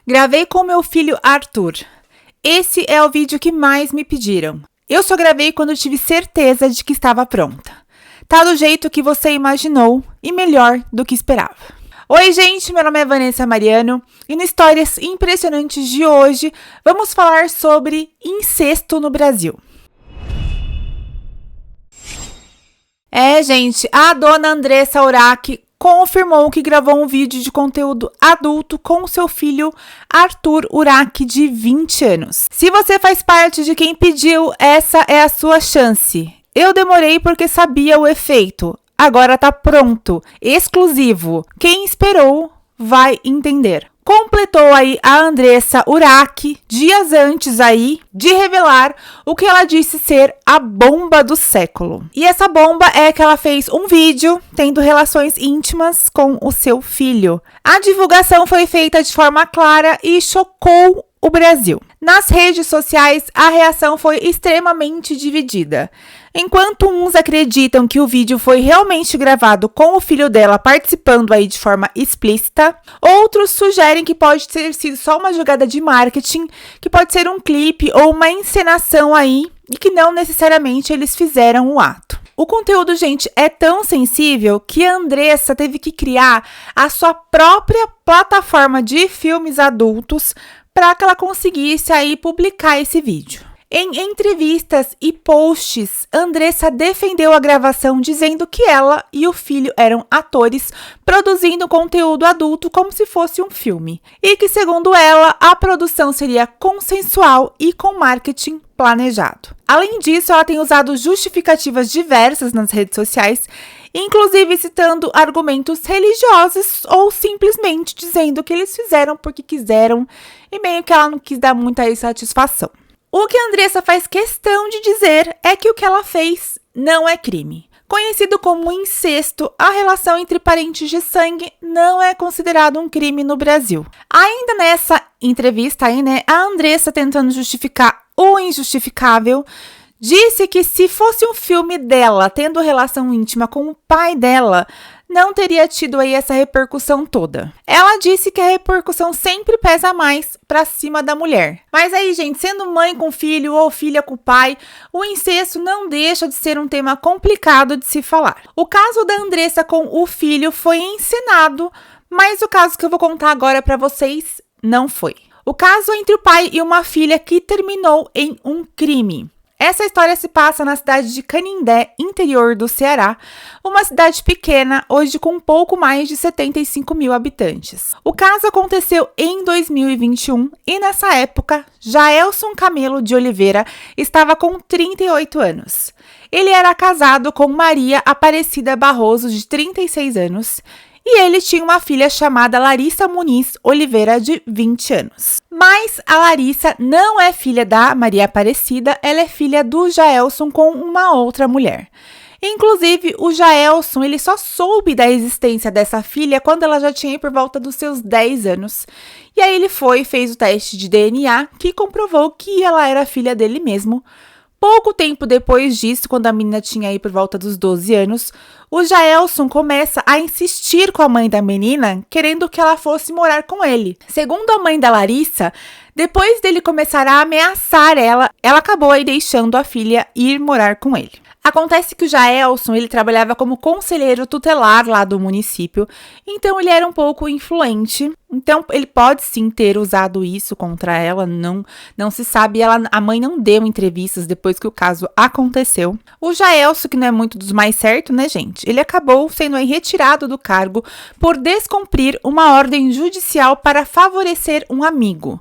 Gravei com meu filho Arthur. Esse é o vídeo que mais me pediram. Eu só gravei quando tive certeza de que estava pronta. Tá do jeito que você imaginou e melhor do que esperava. Oi, gente, meu nome é Vanessa Mariano e no Histórias Impressionantes de hoje vamos falar sobre incesto no Brasil. Gente, a dona Andressa Urach confirmou que gravou um vídeo de conteúdo adulto com seu filho Arthur Urach, de 20 anos. Se você faz parte de quem pediu, essa é a sua chance. Eu demorei porque sabia o efeito. Agora tá pronto, exclusivo. Quem esperou vai entender. Completou aí a Andressa Urach, dias antes aí de revelar o que ela disse ser a bomba do século. E essa bomba é que ela fez um vídeo tendo relações íntimas com o seu filho. A divulgação foi feita de forma clara e chocou o Brasil. Nas redes sociais, a reação foi extremamente dividida. Enquanto uns acreditam que o vídeo foi realmente gravado com o filho dela participando aí de forma explícita, outros sugerem que pode ter sido só uma jogada de marketing, que pode ser um clipe ou uma encenação aí e que não necessariamente eles fizeram o ato. O conteúdo, gente, é tão sensível que a Andressa teve que criar a sua própria plataforma de filmes adultos para que ela conseguisse aí publicar esse vídeo. Em entrevistas e posts, Andressa defendeu a gravação dizendo que ela e o filho eram atores produzindo conteúdo adulto como se fosse um filme. E que, segundo ela, a produção seria consensual e com marketing planejado. Além disso, ela tem usado justificativas diversas nas redes sociais, inclusive citando argumentos religiosos ou simplesmente dizendo que eles fizeram porque quiseram e meio que ela não quis dar muita satisfação. O que a Andressa faz questão de dizer é que o que ela fez não é crime. Conhecido como incesto, a relação entre parentes de sangue não é considerado um crime no Brasil. Ainda nessa entrevista aí, a Andressa, tentando justificar o injustificável, disse que se fosse um filme dela tendo relação íntima com o pai dela, não teria tido aí essa repercussão toda. Ela disse que a repercussão sempre pesa mais pra cima da mulher. Mas aí, gente, sendo mãe com filho ou filha com pai, o incesto não deixa de ser um tema complicado de se falar. O caso da Andressa com o filho foi encenado, mas o caso que eu vou contar agora pra vocês não foi. O caso entre o pai e uma filha que terminou em um crime. Essa história se passa na cidade de Canindé, interior do Ceará, uma cidade pequena, hoje com um pouco mais de 75 mil habitantes. O caso aconteceu em 2021 e nessa época, Jaelson Camelo de Oliveira estava com 38 anos. Ele era casado com Maria Aparecida Barroso, de 36 anos, e ele tinha uma filha chamada Larissa Muniz Oliveira, de 20 anos. Mas a Larissa não é filha da Maria Aparecida, ela é filha do Jaelson com uma outra mulher. Inclusive, o Jaelson, ele só soube da existência dessa filha quando ela já tinha por volta dos seus 10 anos. E aí ele fez o teste de DNA, que comprovou que ela era filha dele mesmo. Pouco tempo depois disso, quando a menina tinha aí por volta dos 12 anos, o Jaelson começa a insistir com a mãe da menina, querendo que ela fosse morar com ele. Segundo a mãe da Larissa, depois dele começar a ameaçar ela acabou aí deixando a filha ir morar com ele. Acontece que o Jaelson, ele trabalhava como conselheiro tutelar lá do município, então ele era um pouco influente. Então, ele pode sim ter usado isso contra ela, não se sabe. A mãe não deu entrevistas depois que o caso aconteceu. O Jaelson, que não é muito dos mais certos, né, gente? Ele acabou sendo aí retirado do cargo por descumprir uma ordem judicial para favorecer um amigo.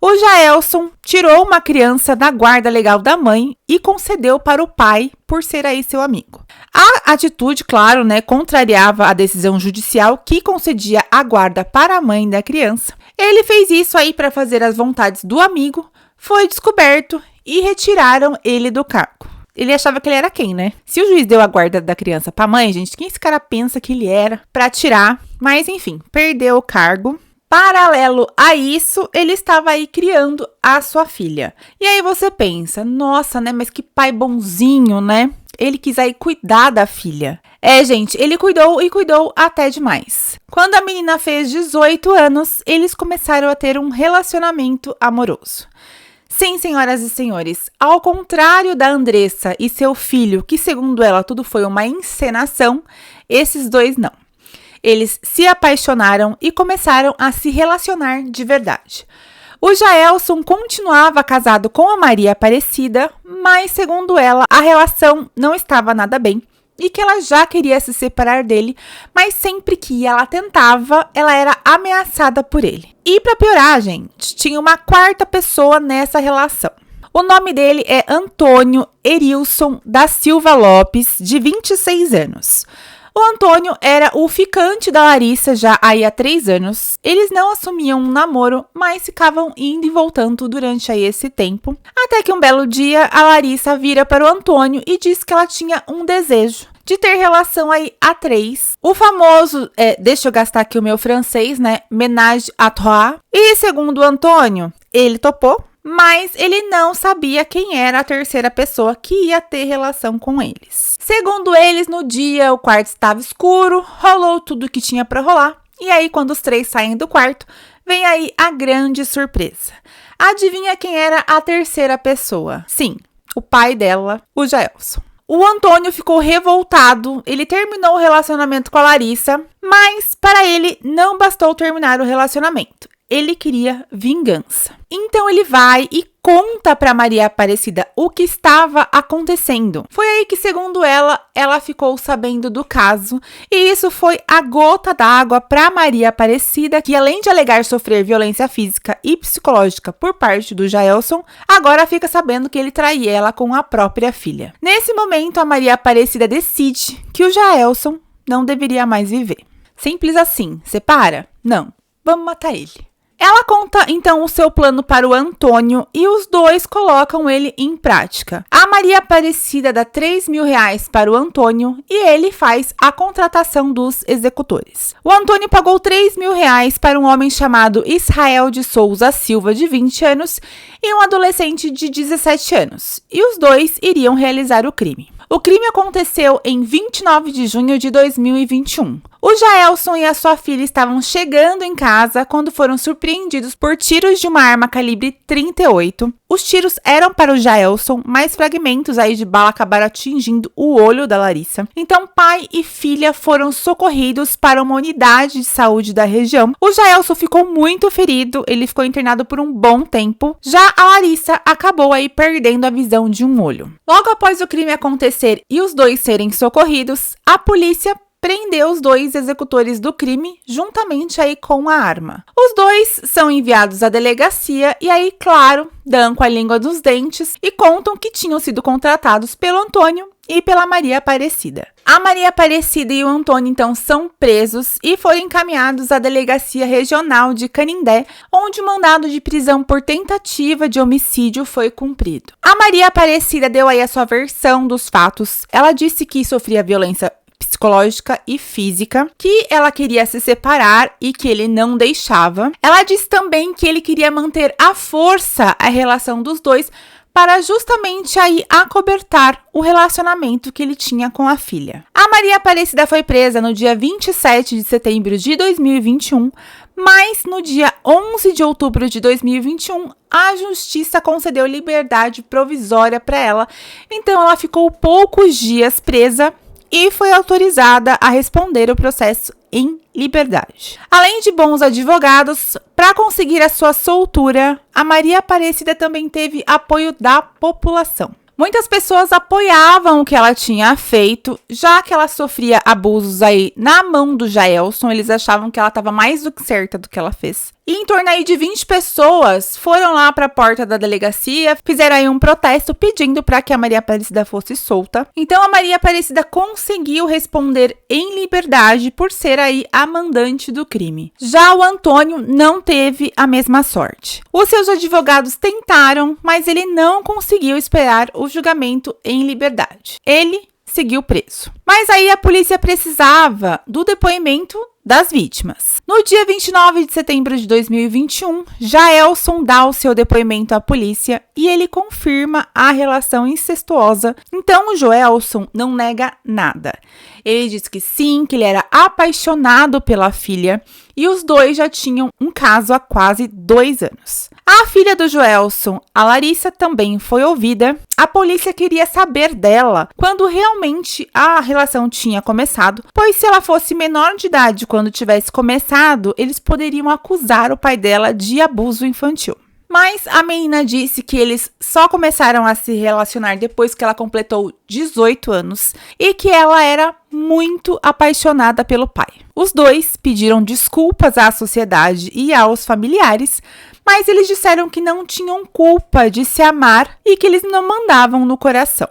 O Jaelson tirou uma criança da guarda legal da mãe e concedeu para o pai por ser aí seu amigo. A atitude, claro, contrariava a decisão judicial que concedia a guarda para a mãe da criança. Ele fez isso aí para fazer as vontades do amigo, foi descoberto e retiraram ele do cargo. Ele achava que ele era quem, né? Se o juiz deu a guarda da criança para a mãe, gente, quem esse cara pensa que ele era para tirar? Mas enfim, perdeu o cargo. Paralelo a isso, ele estava aí criando a sua filha. E aí você pensa, nossa, mas que pai bonzinho, né? Ele quis aí cuidar da filha. Gente, ele cuidou e cuidou até demais. Quando a menina fez 18 anos, eles começaram a ter um relacionamento amoroso. Sim, senhoras e senhores, ao contrário da Andressa e seu filho, que segundo ela tudo foi uma encenação, esses dois não. Eles se apaixonaram e começaram a se relacionar de verdade. O Jaelson continuava casado com a Maria Aparecida, mas segundo ela, a relação não estava nada bem e que ela já queria se separar dele, mas sempre que ela tentava, ela era ameaçada por ele. E para piorar, gente, tinha uma quarta pessoa nessa relação. O nome dele é Antônio Erilson da Silva Lopes, de 26 anos. O Antônio era o ficante da Larissa já aí há 3 anos. Eles não assumiam um namoro, mas ficavam indo e voltando durante aí esse tempo. Até que um belo dia, a Larissa vira para o Antônio e diz que ela tinha um desejo de ter relação aí a 3. O famoso, deixa eu gastar aqui o meu francês, né? Ménage à trois. E segundo o Antônio, ele topou. Mas ele não sabia quem era a terceira pessoa que ia ter relação com eles. Segundo eles, no dia o quarto estava escuro, rolou tudo que tinha para rolar. E aí, quando os 3 saem do quarto, vem aí a grande surpresa. Adivinha quem era a terceira pessoa? Sim, o pai dela, o Jaelson. O Antônio ficou revoltado, ele terminou o relacionamento com a Larissa, mas para ele não bastou terminar o relacionamento. Ele queria vingança. Então ele vai e conta para Maria Aparecida o que estava acontecendo. Foi aí que, segundo ela ficou sabendo do caso. E isso foi a gota d'água para Maria Aparecida, que além de alegar sofrer violência física e psicológica por parte do Jaelson, agora fica sabendo que ele traía ela com a própria filha. Nesse momento, a Maria Aparecida decide que o Jaelson não deveria mais viver. Simples assim. Separa? Não. Vamos matar ele. Ela conta, então, o seu plano para o Antônio e os dois colocam ele em prática. A Maria Aparecida dá R$3.000 para o Antônio e ele faz a contratação dos executores. O Antônio pagou R$3.000 para um homem chamado Israel de Souza Silva, de 20 anos, e um adolescente de 17 anos. E os dois iriam realizar o crime. O crime aconteceu em 29 de junho de 2021. O Jaelson e a sua filha estavam chegando em casa quando foram surpreendidos por tiros de uma arma calibre 38. Os tiros eram para o Jaelson, mas fragmentos aí de bala acabaram atingindo o olho da Larissa. Então, pai e filha foram socorridos para uma unidade de saúde da região. O Jaelson ficou muito ferido, ele ficou internado por um bom tempo. Já a Larissa acabou aí perdendo a visão de um olho. Logo após o crime acontecer e os dois serem socorridos, a polícia prendeu os dois executores do crime juntamente aí com a arma. Os dois são enviados à delegacia e aí, claro, dão com a língua dos dentes e contam que tinham sido contratados pelo Antônio e pela Maria Aparecida. A Maria Aparecida e o Antônio, então, são presos e foram encaminhados à Delegacia Regional de Canindé, onde o mandado de prisão por tentativa de homicídio foi cumprido. A Maria Aparecida deu aí a sua versão dos fatos. Ela disse que sofria violência psicológica e física, que ela queria se separar e que ele não deixava. Ela disse também que ele queria manter à força a relação dos dois para justamente aí acobertar o relacionamento que ele tinha com a filha. A Maria Aparecida foi presa no dia 27 de setembro de 2021, mas no dia 11 de outubro de 2021, a justiça concedeu liberdade provisória para ela, então ela ficou poucos dias presa e foi autorizada a responder o processo em liberdade. Além de bons advogados, para conseguir a sua soltura, a Maria Aparecida também teve apoio da população. Muitas pessoas apoiavam o que ela tinha feito, já que ela sofria abusos aí na mão do Jaelson, eles achavam que ela estava mais do que certa do que ela fez. E em torno aí de 20 pessoas foram lá para a porta da delegacia, fizeram aí um protesto pedindo para que a Maria Aparecida fosse solta. Então a Maria Aparecida conseguiu responder em liberdade por ser aí a mandante do crime. Já o Antônio não teve a mesma sorte. Os seus advogados tentaram, mas ele não conseguiu esperar o julgamento em liberdade. Ele seguiu preso. Mas aí a polícia precisava do depoimento das vítimas. No dia 29 de setembro de 2021, Jaelson dá o seu depoimento à polícia e ele confirma a relação incestuosa. Então, o Joelson não nega nada. Ele diz que sim, que ele era apaixonado pela filha e os dois já tinham um caso há quase 2 anos. A filha do Joelson, a Larissa, também foi ouvida. A polícia queria saber dela quando realmente a relação tinha começado, pois se ela fosse menor de idade quando tivesse começado, eles poderiam acusar o pai dela de abuso infantil. Mas a menina disse que eles só começaram a se relacionar depois que ela completou 18 anos e que ela era muito apaixonada pelo pai. Os dois pediram desculpas à sociedade e aos familiares, mas eles disseram que não tinham culpa de se amar e que eles não mandavam no coração.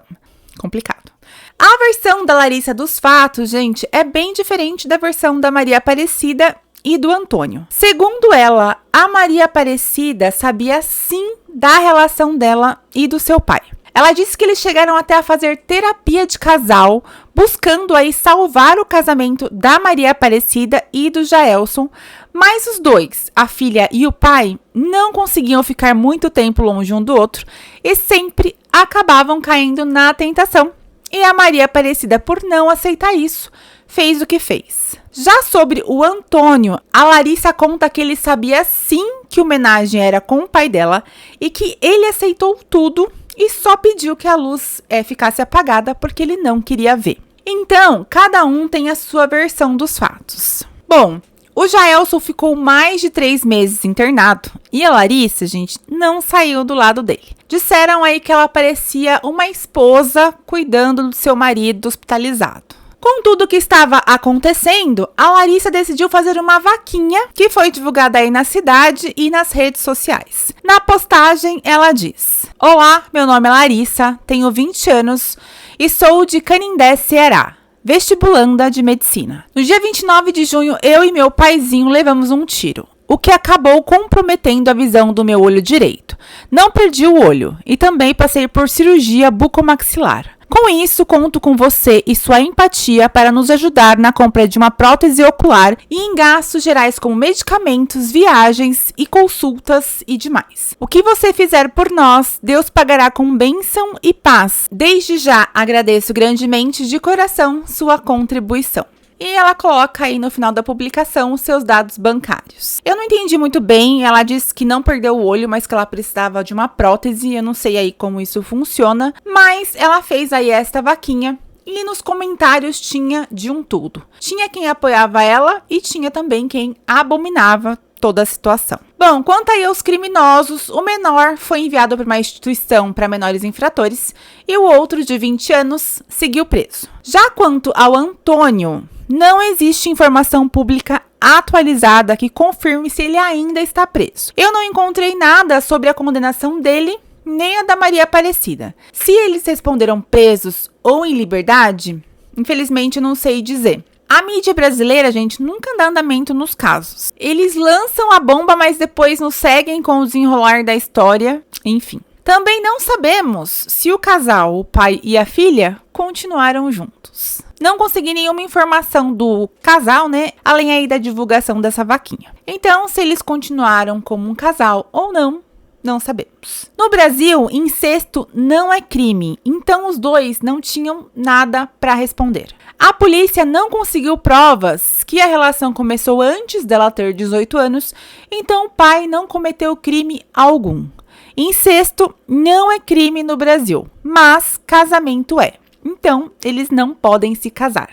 Complicado. A versão da Larissa dos fatos, gente, é bem diferente da versão da Maria Aparecida e do Antônio. Segundo ela, a Maria Aparecida sabia sim da relação dela e do seu pai. Ela disse que eles chegaram até a fazer terapia de casal, buscando aí salvar o casamento da Maria Aparecida e do Jaelson, mas os dois, a filha e o pai, não conseguiam ficar muito tempo longe um do outro e sempre acabavam caindo na tentação. E a Maria Aparecida, por não aceitar isso, fez o que fez. Já sobre o Antônio, a Larissa conta que ele sabia sim que a homenagem era com o pai dela e que ele aceitou tudo e só pediu que a luz ficasse apagada porque ele não queria ver. Então, cada um tem a sua versão dos fatos. Bom, o Jaelson ficou mais de 3 meses internado e a Larissa, gente, não saiu do lado dele. Disseram aí que ela parecia uma esposa cuidando do seu marido hospitalizado. Com tudo que estava acontecendo, a Larissa decidiu fazer uma vaquinha que foi divulgada aí na cidade e nas redes sociais. Na postagem, ela diz: "Olá, meu nome é Larissa, tenho 20 anos e sou de Canindé, Ceará, vestibulanda de medicina. No dia 29 de junho, eu e meu paizinho levamos um tiro, o que acabou comprometendo a visão do meu olho direito. Não perdi o olho e também passei por cirurgia bucomaxilar. Com isso, conto com você e sua empatia para nos ajudar na compra de uma prótese ocular e em gastos gerais como medicamentos, viagens e consultas e demais. O que você fizer por nós, Deus pagará com bênção e paz. Desde já agradeço grandemente de coração sua contribuição." E ela coloca aí no final da publicação os seus dados bancários. Eu não entendi muito bem, ela disse que não perdeu o olho, mas que ela precisava de uma prótese, eu não sei aí como isso funciona, mas ela fez aí esta vaquinha e nos comentários tinha de um tudo. Tinha quem apoiava ela e tinha também quem abominava toda a situação. Bom, quanto aí aos criminosos, o menor foi enviado para uma instituição para menores infratores e o outro, de 20 anos, seguiu preso. Já quanto ao Antônio, não existe informação pública atualizada que confirme se ele ainda está preso. Eu não encontrei nada sobre a condenação dele, nem a da Maria Aparecida. Se eles responderam presos ou em liberdade, infelizmente não sei dizer. A mídia brasileira, gente, nunca dá andamento nos casos. Eles lançam a bomba, mas depois nos seguem com o desenrolar da história, enfim. Também não sabemos se o casal, o pai e a filha, continuaram juntos. Não consegui nenhuma informação do casal, né? Além aí da divulgação dessa vaquinha. Então, se eles continuaram como um casal ou não, não sabemos. No Brasil, incesto não é crime, então os dois não tinham nada para responder. A polícia não conseguiu provas que a relação começou antes dela ter 18 anos, então o pai não cometeu crime algum. Incesto não é crime no Brasil, mas casamento é. Então, eles não podem se casar.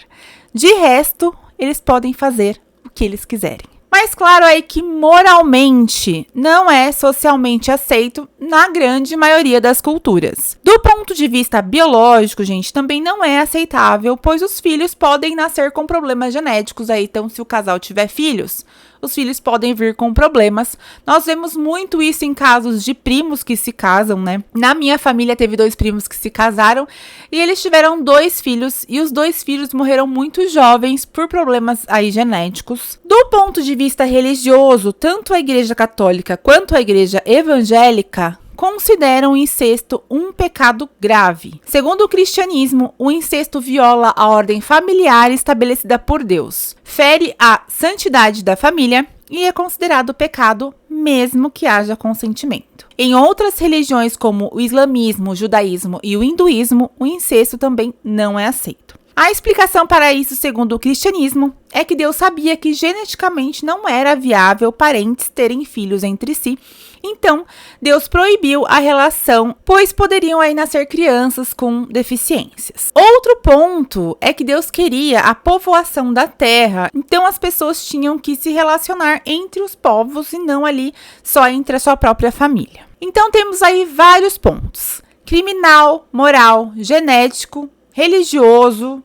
De resto, eles podem fazer o que eles quiserem. Mas claro aí que moralmente não é socialmente aceito na grande maioria das culturas. Do ponto de vista biológico, gente, também não é aceitável, pois os filhos podem nascer com problemas genéticos aí. Então, se o casal tiver filhos, os filhos podem vir com problemas. Nós vemos muito isso em casos de primos que se casam, né? Na minha família teve 2 primos que se casaram e eles tiveram 2 filhos e os 2 filhos morreram muito jovens por problemas aí genéticos. Do ponto de vista religioso, tanto a Igreja Católica quanto a Igreja Evangélica consideram o incesto um pecado grave. Segundo o cristianismo, o incesto viola a ordem familiar estabelecida por Deus, fere a santidade da família e é considerado pecado mesmo que haja consentimento. Em outras religiões, como o islamismo, o judaísmo e o hinduísmo, o incesto também não é aceito. A explicação para isso, segundo o cristianismo, é que Deus sabia que geneticamente não era viável parentes terem filhos entre si. Então, Deus proibiu a relação, pois poderiam aí nascer crianças com deficiências. Outro ponto é que Deus queria a povoação da terra, então as pessoas tinham que se relacionar entre os povos e não ali só entre a sua própria família. Então temos aí vários pontos: criminal, moral, genético, religioso,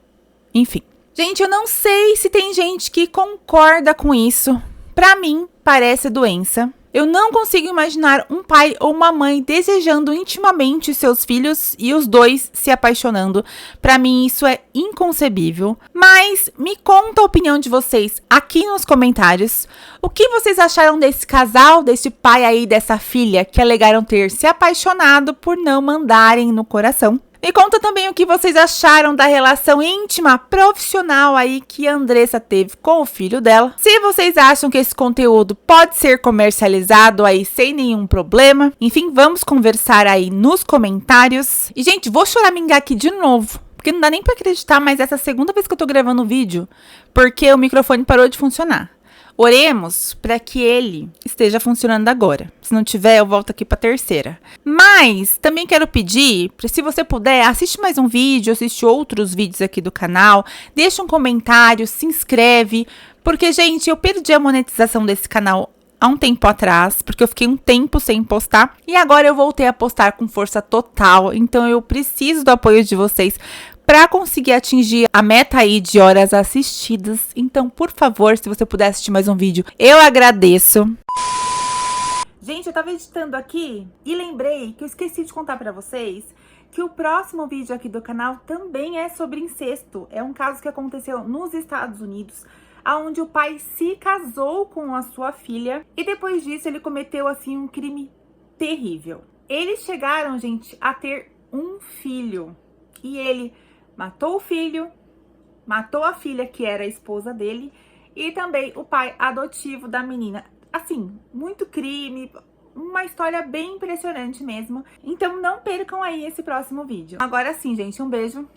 enfim. Gente, eu não sei se tem gente que concorda com isso. Pra mim, parece doença. Eu não consigo imaginar um pai ou uma mãe desejando intimamente seus filhos e os dois se apaixonando. Pra mim, isso é inconcebível. Mas me conta a opinião de vocês aqui nos comentários. O que vocês acharam desse casal, desse pai aí, dessa filha, que alegaram ter se apaixonado por não mandarem no coração? Me conta também o que vocês acharam da relação íntima, profissional aí que a Andressa teve com o filho dela. Se vocês acham que esse conteúdo pode ser comercializado aí sem nenhum problema. Enfim, vamos conversar aí nos comentários. E, gente, vou choramingar aqui de novo, porque não dá nem pra acreditar, mas essa é a segunda vez que eu tô gravando o vídeo, porque o microfone parou de funcionar. Oremos para que ele esteja funcionando agora. Se não tiver, eu volto aqui para a terceira. Mas também quero pedir, se você puder, assiste mais um vídeo, assiste outros vídeos aqui do canal, deixa um comentário, se inscreve, porque, gente, eu perdi a monetização desse canal há um tempo atrás, porque eu fiquei um tempo sem postar, e agora eu voltei a postar com força total, então eu preciso do apoio de vocês para conseguir atingir a meta aí de horas assistidas. Então, por favor, se você puder assistir mais um vídeo, eu agradeço. Gente, eu tava editando aqui e lembrei que eu esqueci de contar para vocês que o próximo vídeo aqui do canal também é sobre incesto. É um caso que aconteceu nos Estados Unidos, onde o pai se casou com a sua filha e depois disso ele cometeu, assim, um crime terrível. Eles chegaram, gente, a ter um filho e ele matou o filho, matou a filha, que era a esposa dele, e também o pai adotivo da menina. Assim, muito crime, uma história bem impressionante mesmo. Então não percam aí esse próximo vídeo. Agora sim, gente, um beijo.